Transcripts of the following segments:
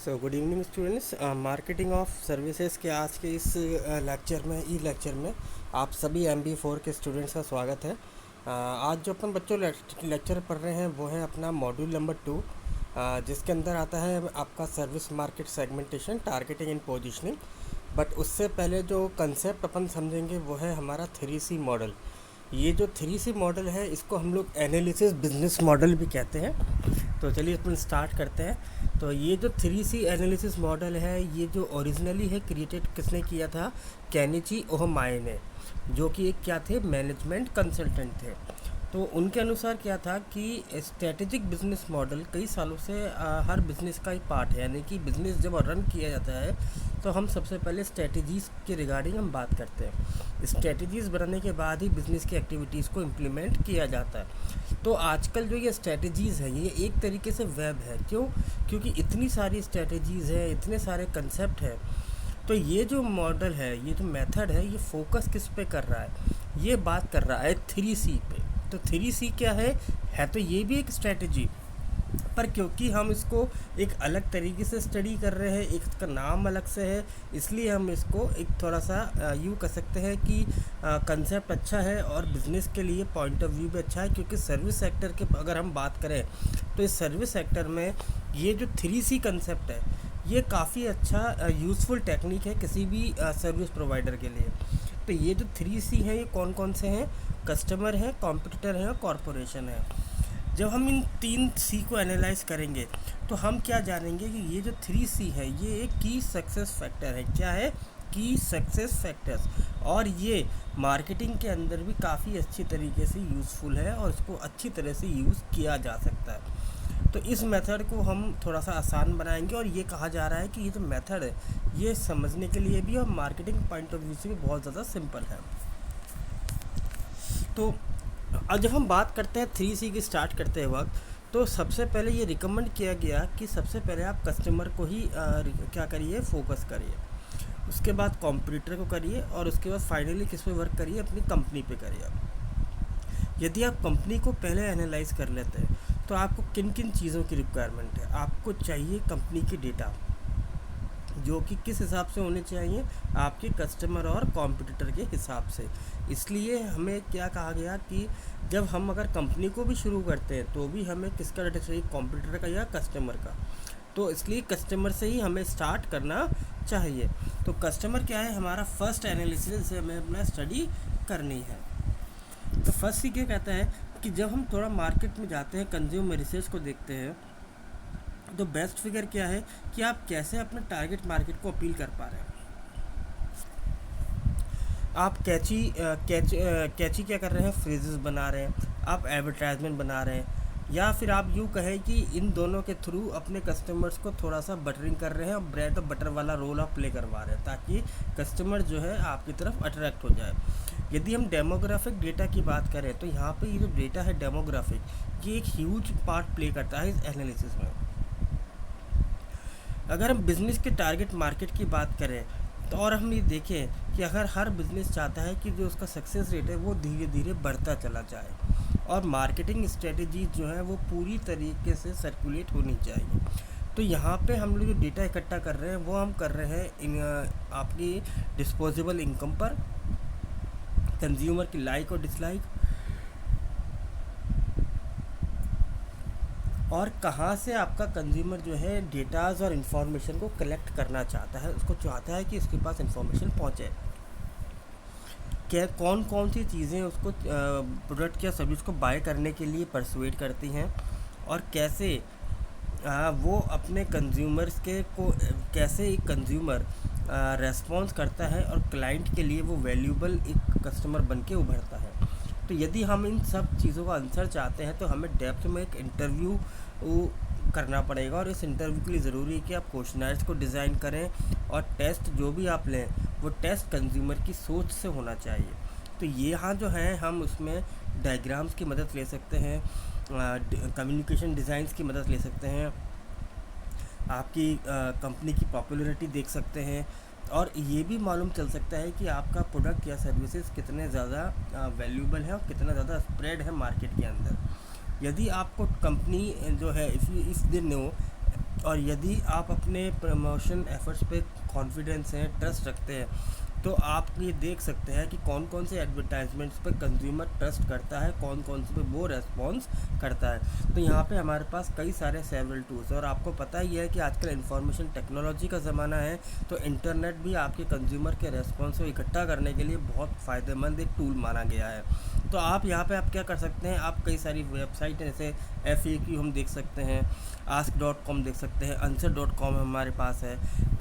So good evening students. Marketing of services के आज के इस लेक्चर में आप सभी MB4 के स्टूडेंट्स का स्वागत है। आज जो अपन बच्चों लेक्चर पढ़ रहे हैं वो है अपना मॉड्यूल नंबर 2, जिसके अंदर आता है आपका service market segmentation, targeting and positioning. But उससे पहले जो कंसेप्ट अपन समझेंगे वो है हमारा 3C मॉडल। ये जो 3C मॉडल है इसको हम लोग एनालिसिस बिजनेस मॉडल भी कहते हैं। तो चलिए अपन स्टार्ट करते हैं। तो ये जो 3C एनालिसिस मॉडल है, ये जो ओरिजिनली है क्रिएटेड किसने किया था? केनिची ओहमाई ने, जो कि एक क्या थे, मैनेजमेंट कंसल्टेंट थे। तो उनके अनुसार क्या था कि स्ट्रेटेजिक बिजनेस मॉडल कई सालों से हर बिजनेस का एक पार्ट है। यानी कि बिजनेस जब रन किया जाता है तो हम सबसे पहले स्ट्रेटजीज़ के रिगार्डिंग हम बात करते हैं। स्ट्रेटजीज़ बनाने के बाद ही बिज़नेस की एक्टिविटीज़ को इम्प्लीमेंट किया जाता है। तो आजकल जो ये स्ट्रेटजीज़ हैं ये एक तरीके से वेब है। क्यों? क्योंकि इतनी सारी स्ट्रेटजीज़ हैं, इतने सारे कंसेप्ट हैं। तो ये जो मॉडल है, ये जो मेथड है, ये फोकस किस पे कर रहा है? ये बात कर रहा है 3C पे। तो 3C क्या है तो ये भी एक स्ट्रेटजी, पर क्योंकि हम इसको एक अलग तरीके से स्टडी कर रहे हैं, एक इसका नाम अलग से है, इसलिए हम इसको एक थोड़ा सा यूँ कह सकते हैं कि कंसेप्ट अच्छा है और बिज़नेस के लिए पॉइंट ऑफ व्यू भी अच्छा है। क्योंकि सर्विस सेक्टर के अगर हम बात करें तो इस सर्विस सेक्टर में ये जो 3C कंसेप्ट है ये काफ़ी अच्छा यूज़फुल टेक्निक है किसी भी सर्विस प्रोवाइडर के लिए। तो ये जो 3C हैं ये कौन कौन से हैं? कस्टमर है, कॉम्पिटिटर है और कॉरपोरेशन है। जब हम इन 3C को एनालाइज करेंगे तो हम क्या जानेंगे कि ये जो 3C है ये एक की सक्सेस फैक्टर है। क्या है? की सक्सेस फैक्टर्स। और ये मार्केटिंग के अंदर भी काफ़ी अच्छी तरीके से यूज़फुल है और इसको अच्छी तरह से यूज़ किया जा सकता है। तो इस मेथड को हम थोड़ा सा आसान बनाएंगे और ये कहा जा रहा है कि ये जो मेथड है ये समझने के लिए भी और मार्केटिंग पॉइंट ऑफ व्यू से भी बहुत ज़्यादा सिंपल है। तो आज जब हम बात करते हैं 3C की स्टार्ट करते वक्त, तो सबसे पहले ये रिकमेंड किया गया कि सबसे पहले आप कस्टमर को ही क्या करिए, फोकस करिए। उसके बाद कॉम्पिटिटर को करिए और उसके बाद फाइनली किस पे वर्क करिए? अपनी कंपनी पे करिए। यदि आप कंपनी को पहले एनालाइज कर लेते हैं तो आपको किन किन चीज़ों की रिक्वायरमेंट है? आपको चाहिए कंपनी की डेटा, जो कि किस हिसाब से होने चाहिए? आपके कस्टमर और कॉम्पिटिटर के हिसाब से। इसलिए हमें क्या कहा गया कि जब हम अगर कंपनी को भी शुरू करते हैं तो भी हमें किसका डाटा चाहिए? कॉम्पिटिटर का या कस्टमर का। तो इसलिए कस्टमर से ही हमें स्टार्ट करना चाहिए। तो कस्टमर क्या है? हमारा फर्स्ट एनालिसिस से हमें अपना स्टडी करनी है। तो फर्स्ट क्या कहता है कि जब हम थोड़ा मार्केट में जाते हैं, कंज्यूमर रिसर्च को देखते हैं, तो बेस्ट फिगर क्या है कि आप कैसे अपने टारगेट मार्केट को अपील कर पा रहे हैं। आप कैची क्या कर रहे हैं? फ्रेजेस बना रहे हैं, आप एडवर्टाइजमेंट बना रहे हैं, या फिर आप यूँ कहें कि इन दोनों के थ्रू अपने कस्टमर्स को थोड़ा सा बटरिंग कर रहे हैं और ब्रेड और बटर वाला रोल आप प्ले करवा रहे हैं ताकि कस्टमर जो है आपकी तरफ अट्रैक्ट हो जाए। यदि हम डेमोग्राफिक डेटा की बात करें तो यहाँ पे ये जो डेटा है डेमोग्राफिक, ये एक ह्यूज पार्ट प्ले करता है इस एनालिसिस में। अगर हम बिज़नेस के टारगेट मार्केट की बात करें तो और हम ये देखें कि अगर हर बिज़नेस चाहता है कि जो उसका सक्सेस रेट है वो धीरे धीरे बढ़ता चला जाए और मार्केटिंग स्ट्रेटजी जो है वो पूरी तरीके से सर्कुलेट होनी चाहिए। तो यहाँ पे हम लोग जो डेटा इकट्ठा कर रहे हैं वो हम कर रहे हैं आपकी डिस्पोजेबल इनकम पर, कंज्यूमर की लाइक और डिसलाइक, और कहाँ से आपका कंज्यूमर जो है डेटाज और इन्फॉर्मेशन को कलेक्ट करना चाहता है, उसको चाहता है कि इसके पास इन्फॉर्मेशन पहुँचे। क्या कौन कौन सी चीज़ें उसको प्रोडक्ट या सर्विस को बाय करने के लिए परसुएट करती हैं, और कैसे वो अपने कंज्यूमर्स के को कैसे एक कंज्यूमर रेस्पॉन्स करता है और क्लाइंट के लिए वो वैल्यूबल एक कस्टमर बन के उभरता है। तो यदि हम इन सब चीज़ों का आंसर चाहते हैं तो हमें डेप्थ में एक इंटरव्यू करना पड़ेगा, और इस इंटरव्यू के लिए ज़रूरी है कि आप क्वेश्चनर्स को डिज़ाइन करें और टेस्ट जो भी आप लें वो टेस्ट कंज्यूमर की सोच से होना चाहिए। तो ये यहाँ जो है हम उसमें डायग्राम्स की मदद ले सकते हैं, कम्युनिकेशन डिज़ाइंस की मदद ले सकते हैं, आपकी कंपनी की पॉपुलैरिटी देख सकते हैं, और ये भी मालूम चल सकता है कि आपका प्रोडक्ट या सर्विसेज कितने ज़्यादा वैल्यूबल है और कितना ज़्यादा स्प्रेड है मार्केट के अंदर। यदि आपको कंपनी जो है इफ़ दे नो और यदि आप अपने प्रमोशन एफर्ट्स पे कॉन्फिडेंस हैं, ट्रस्ट रखते हैं, तो आप ये देख सकते हैं कि कौन कौन से एडवर्टाइजमेंट्स पे कंज्यूमर ट्रस्ट करता है, कौन कौन से पे वो रेस्पॉन्स करता है। तो यहाँ पे हमारे पास कई सारे सेवरल टूल्स हैं, और आपको पता ही है कि आजकल इंफॉर्मेशन टेक्नोलॉजी का ज़माना है, तो इंटरनेट भी आपके कंज्यूमर के रेस्पॉन्स को इकट्ठा करने के लिए बहुत फ़ायदेमंद एक टूल माना गया है। तो आप यहाँ पे आप क्या कर सकते हैं, आप कई सारी वेबसाइट हैं, जैसे FAQ हम देख सकते हैं, ask.com देख सकते हैं, answer.com हमारे पास है।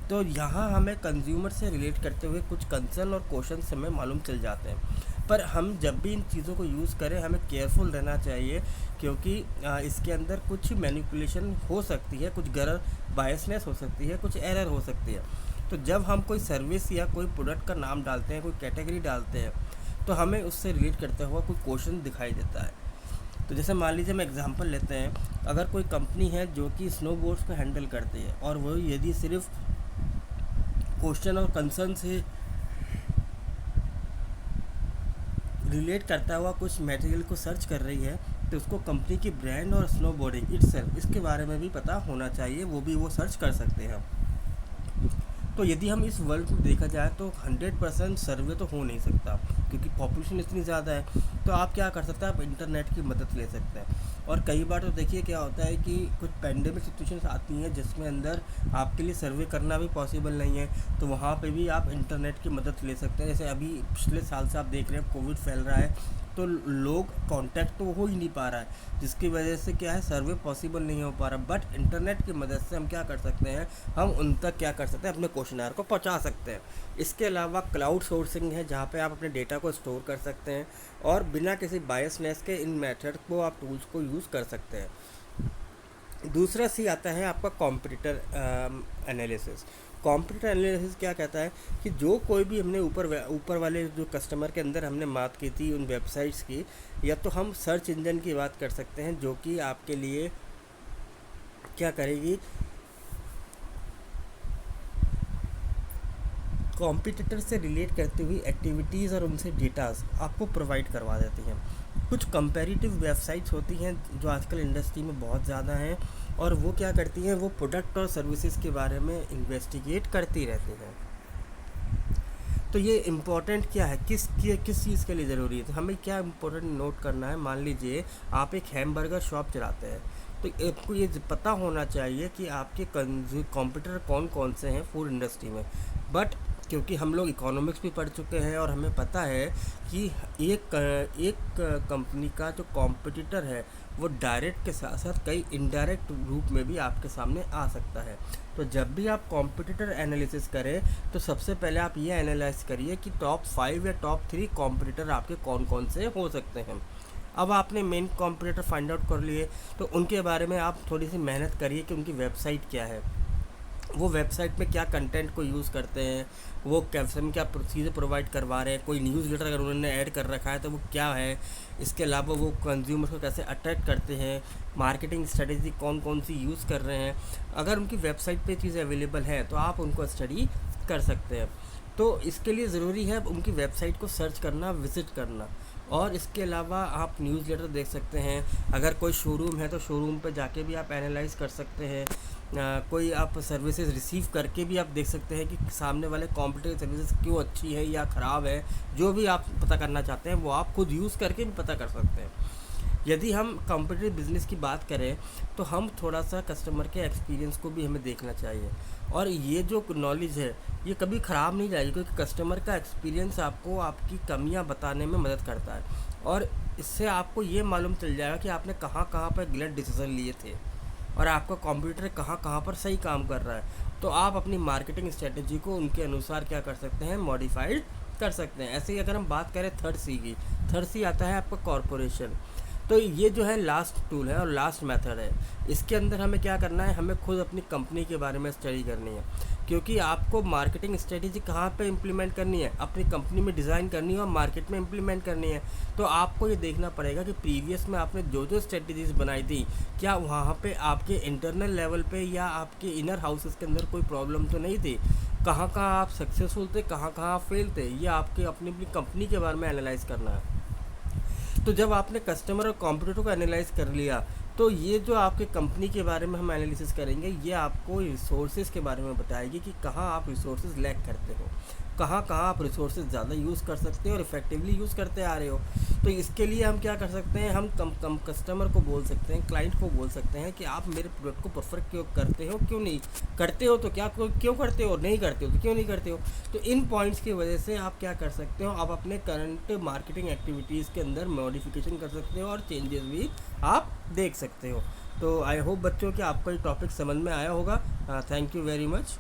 तो यहाँ हमें कंज्यूमर से रिलेट करते हुए कुछ कंसर्न और क्वेश्चन हमें मालूम चल जाते हैं। पर हम जब भी इन चीज़ों को यूज़ करें हमें केयरफुल रहना चाहिए, क्योंकि इसके अंदर कुछ मैनिपुलेशन हो सकती है, कुछ गलत बायसनेस हो सकती है, कुछ एरर हो सकती है। तो जब हम कोई सर्विस या कोई प्रोडक्ट का नाम डालते हैं, कोई कैटेगरी डालते हैं, तो हमें उससे रिलेट करता हुआ कोई क्वेश्चन दिखाई देता है। तो जैसे मान लीजिए, हम एग्जांपल लेते हैं, अगर कोई कंपनी है जो कि स्नोबोर्ड्स को हैंडल करती है, और वो यदि सिर्फ क्वेश्चन और कंसर्न से रिलेट करता हुआ कुछ मटेरियल को सर्च कर रही है, तो उसको कंपनी की ब्रांड और स्नोबोर्डिंग इटसेल्फ इसके बारे में भी पता होना चाहिए, वो भी वो सर्च कर सकते हैं। तो यदि हम इस वर्ल्ड में देखा जाए तो 100% सर्वे तो हो नहीं सकता, क्योंकि पॉपुलेशन इतनी ज़्यादा है। तो आप क्या कर सकते हैं, आप इंटरनेट की मदद ले सकते हैं। और कई बार तो देखिए क्या होता है कि कुछ पैंडेमिक सिचुएशंस आती हैं जिसमें अंदर आपके लिए सर्वे करना भी पॉसिबल नहीं है, तो वहाँ पे भी आप इंटरनेट की मदद ले सकते हैं। जैसे अभी पिछले साल से आप देख रहे हैं कोविड फैल रहा है, तो लोग कांटेक्ट तो हो ही नहीं पा रहा है, जिसकी वजह से क्या है, सर्वे पॉसिबल नहीं हो पा रहा। बट इंटरनेट की मदद से हम क्या कर सकते हैं, हम उन तक क्या कर सकते हैं, अपने क्वेश्चनर को पहुंचा सकते हैं। इसके अलावा क्लाउड सोर्सिंग है, जहाँ पे आप अपने डेटा को स्टोर कर सकते हैं, और बिना किसी बायसनेस के इन मेथड को आप टूल्स को यूज़ कर सकते हैं। दूसरा सी आता है आपका कॉम्पिटिटर एनालिसिस। कॉम्पिटिटर एनालिसिस क्या कहता है कि जो कोई भी हमने ऊपर वाले जो कस्टमर के अंदर हमने बात की थी उन वेबसाइट्स की, या तो हम सर्च इंजन की बात कर सकते हैं, जो कि आपके लिए क्या करेगी, कॉम्पिटिटर से रिलेट करती हुई एक्टिविटीज़ और उनसे डेटाज आपको प्रोवाइड करवा देती हैं। कुछ कंपैरेटिव वेबसाइट्स होती हैं जो आजकल इंडस्ट्री में बहुत ज़्यादा हैं, और वो क्या करती हैं, वो प्रोडक्ट और सर्विसेज के बारे में इन्वेस्टिगेट करती रहती हैं। तो ये इम्पोर्टेंट क्या है, किस चीज़ के लिए ज़रूरी है, तो हमें क्या इम्पोर्टेंट नोट करना है। मान लीजिए आप एक हैमबर्गर शॉप चलाते हैं, तो आपको ये पता होना चाहिए कि आपके कॉम्पिटिटर कौन कौन से हैं फूड इंडस्ट्री में। बट क्योंकि हम लोग इकोनॉमिक्स भी पढ़ चुके हैं, और हमें पता है कि एक कंपनी का जो कॉम्पिटिटर है वो डायरेक्ट के साथ साथ कई इनडायरेक्ट रूप में भी आपके सामने आ सकता है। तो जब भी आप कॉम्पिटिटर एनालिसिस करें, तो सबसे पहले आप ये एनालाइज करिए कि टॉप 5 या टॉप 3 कॉम्पिटिटर आपके कौन कौन से हो सकते हैं। अब आपने मेन कॉम्पिटिटर फाइंड आउट कर लिए, तो उनके बारे में आप थोड़ी सी मेहनत करिए कि उनकी वेबसाइट क्या है, वो वेबसाइट में क्या कंटेंट को यूज़ करते हैं, वो कैसे में क्या चीज़ें प्रोवाइड करवा रहे हैं, कोई न्यूज़ लेटर अगर उन्होंने ऐड कर रखा है तो वो क्या है, इसके अलावा वो कंज्यूमर्स को कैसे अट्रैक्ट करते हैं, मार्केटिंग स्ट्रेटेजी कौन कौन सी यूज़ कर रहे हैं। अगर उनकी वेबसाइट पे चीज़ें अवेलेबल हैं तो आप उनको स्टडी कर सकते हैं। तो इसके लिए ज़रूरी है उनकी वेबसाइट को सर्च करना, विज़िट करना। और इसके अलावा आप न्यूज़लेटर देख सकते हैं, अगर कोई शोरूम है तो शोरूम पे जाके भी आप एनालाइज कर सकते हैं। कोई आप सर्विसेज रिसीव करके भी आप देख सकते हैं कि सामने वाले कॉम्पिटिटिव सर्विसेज क्यों अच्छी है या ख़राब है। जो भी आप पता करना चाहते हैं वो आप खुद यूज़ करके भी पता कर सकते हैं। यदि हम कॉम्पिटिटिव बिजनेस की बात करें, तो हम थोड़ा सा कस्टमर के एक्सपीरियंस को भी हमें देखना चाहिए, और ये जो नॉलेज है ये कभी ख़राब नहीं जाएगी, क्योंकि कस्टमर का एक्सपीरियंस आपको आपकी कमियां बताने में मदद करता है, और इससे आपको ये मालूम चल जाएगा कि आपने कहाँ कहाँ पर गलत डिसीज़न लिए थे, और आपका कंप्यूटर कहाँ कहाँ पर सही काम कर रहा है। तो आप अपनी मार्केटिंग स्ट्रेटजी को उनके अनुसार क्या कर सकते हैं, मॉडिफाइड कर सकते हैं। ऐसे ही अगर हम बात करें थर्ड सी की, थर्ड सी आता है आपका कॉरपोरेशन। तो ये जो है लास्ट टूल है और लास्ट मेथड है। इसके अंदर हमें क्या करना है, हमें खुद अपनी कंपनी के बारे में स्टडी करनी है, क्योंकि आपको मार्केटिंग स्ट्रेटेजी कहाँ पे इम्प्लीमेंट करनी है, अपनी कंपनी में डिज़ाइन करनी है और मार्केट में इम्प्लीमेंट करनी है। तो आपको ये देखना पड़ेगा कि प्रीवियस में आपने जो जो स्ट्रेटेजीज बनाई थी, क्या वहाँ पे आपके इंटरनल लेवल पे या आपके इनर हाउसेस के अंदर कोई प्रॉब्लम तो नहीं थी, कहाँ कहाँ आप सक्सेसफुल थे, कहाँ कहाँ फेल थे। ये आपके अपनी अपनी कंपनी के बारे में एनालाइज करना है। तो जब आपने कस्टमर और कॉम्पिटिटर को एनालाइज कर लिया, तो ये जो आपके कंपनी के बारे में हम एनालिसिस करेंगे, ये आपको रिसोर्सेज के बारे में बताएगी कि कहाँ आप रिसोर्सेज लैक करते हो, कहाँ कहाँ आप रिसोर्सेज ज़्यादा यूज़ कर सकते हो और इफ़ेक्टिवली यूज़ करते आ रहे हो। तो इसके लिए हम क्या कर सकते हैं, हम कम कस्टमर को बोल सकते हैं, क्लाइंट को बोल सकते हैं कि आप मेरे प्रोडक्ट को प्रेफर क्यों करते हो, क्यों नहीं करते हो, तो क्या क्यों करते हो, नहीं करते हो तो क्यों नहीं करते हो। तो इन पॉइंट्स की वजह से आप क्या कर सकते हो, आप अपने करंट मार्केटिंग एक्टिविटीज़ के अंदर मॉडिफिकेशन कर सकते हो और चेंजेस भी आप देख सकते हो। तो आई होप बच्चों कि आपको ये टॉपिक समझ में आया होगा। Thank you very much.